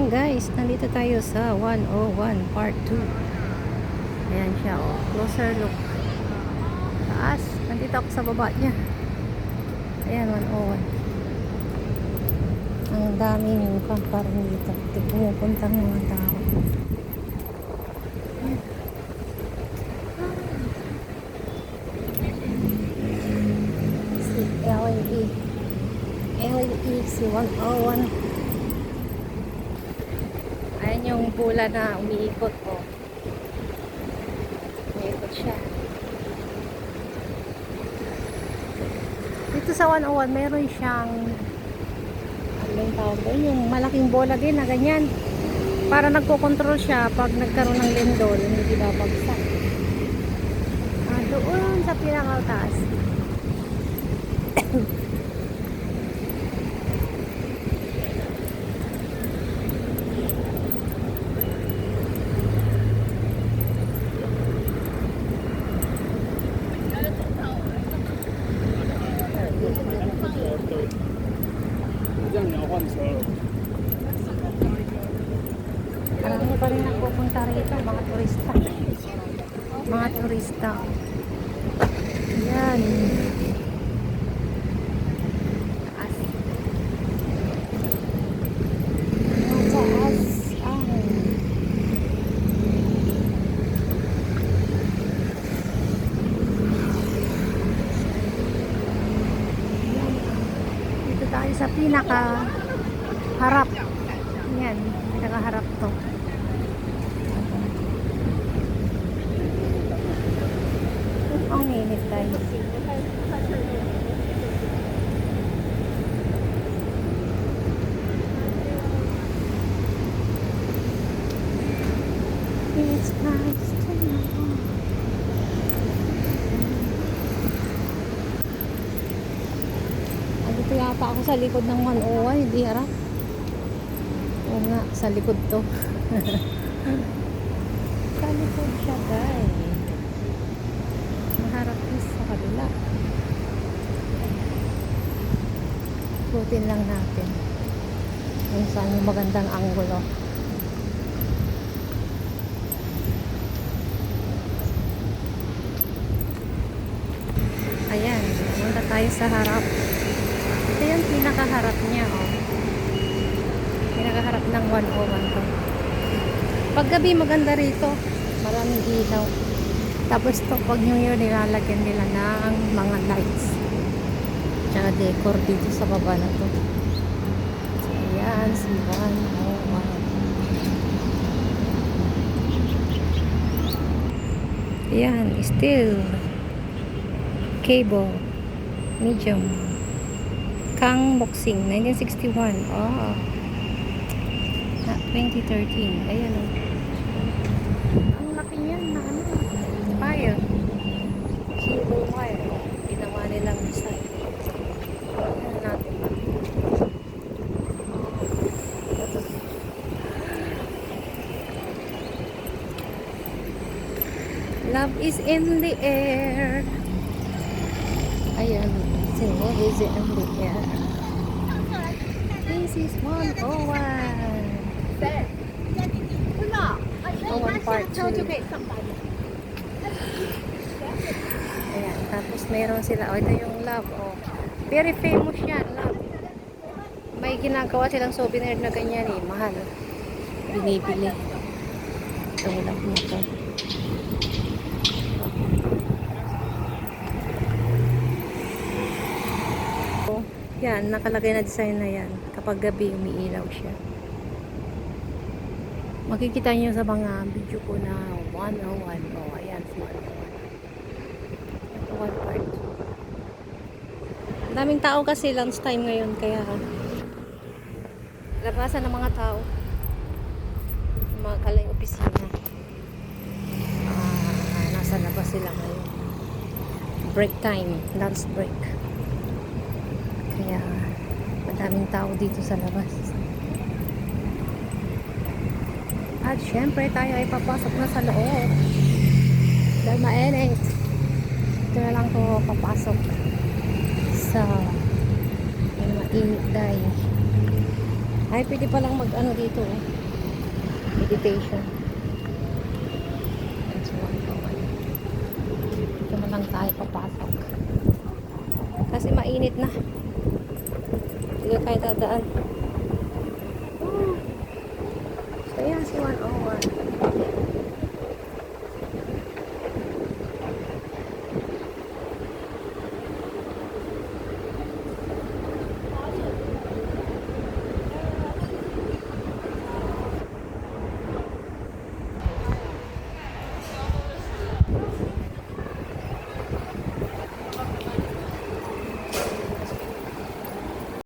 Ayan guys, nandito tayo sa 101 part 2. Ayan siya, oh. Closer look. Taas, nandito ako sa baba niya. Ayan, 101. Ang daming kamparan dito. Pumupuntang mga tao. Si LAE. LAE, si 101. Ayan yung pula na umiikot, oh. Umiikot siya. Dito sa 101, meron siyang anong tawag doon? Yung malaking bola din na ganyan. Para nagko-control siya pag nagkaroon ng lindol, hindi babagsak. Doon sa pinakataas. Marami pa rin nagpupunta rito, mga turista. Mga turista. Yan. Taas. Mataas. Dito tayo sa pinaka harap. Yan, pinaka-harap to. Ang init tayo. It's nice to know. Dito yata ako sa likod ng 101, hindi harap. Oo nga, sa likod to. Sa likod siya, guys. Maharap is sa kabila. Ikutin lang natin kung saan yung magandang angulo. Ayan, pumunta tayo sa harap. Ito yung pinakaharap niya, oh. Pinakaharap ng 101 to. Paggabi maganda rito, maraming ilaw. Tapos to, pag New Year, nilalagyan nila ng mga lights. Tsaka decor dito sa baba na to. So, ayan, si 101. Ayan, still cable medium Kang Boxing 1961. Oh, 2013. Ayan, oh. Ang laki niyan na ano, fire cable wire, oh. Ginawa nilang design. Ayan natin. Love is in the air. Ayan, love is in the air. This is 101. 101 part 2. Ayan, tapos meron sila, oh, ito yung Love, oh. Very famous yan, Love. May ginagawa silang souvenir na ganyan, eh, mahal. Binibili. Ito, Love na to. Yan, nakalagay na design na yan. Kapag gabi, umiilaw siya. Makikita nyo sa mga video ko na 101. Oh, ayan, si 101. Ito, 1 part 2. Ang daming tao kasi lunch time ngayon, kaya labasan ng mga tao. Mga kalay opisina. Nasa labas sila ngayon. Break time, lunch break. Kaya madaming tao dito sa labas. At syempre tayo ay papasok na sa loob. Dahil mainit. Ito na lang ko papasok sa mainit dahil Ay, pwede palang mag-ano dito eh. Meditation. That's one hour. Dito na lang tayo papasok. Kasi mainit na. Dito tayo dadaan. So, yan si 101.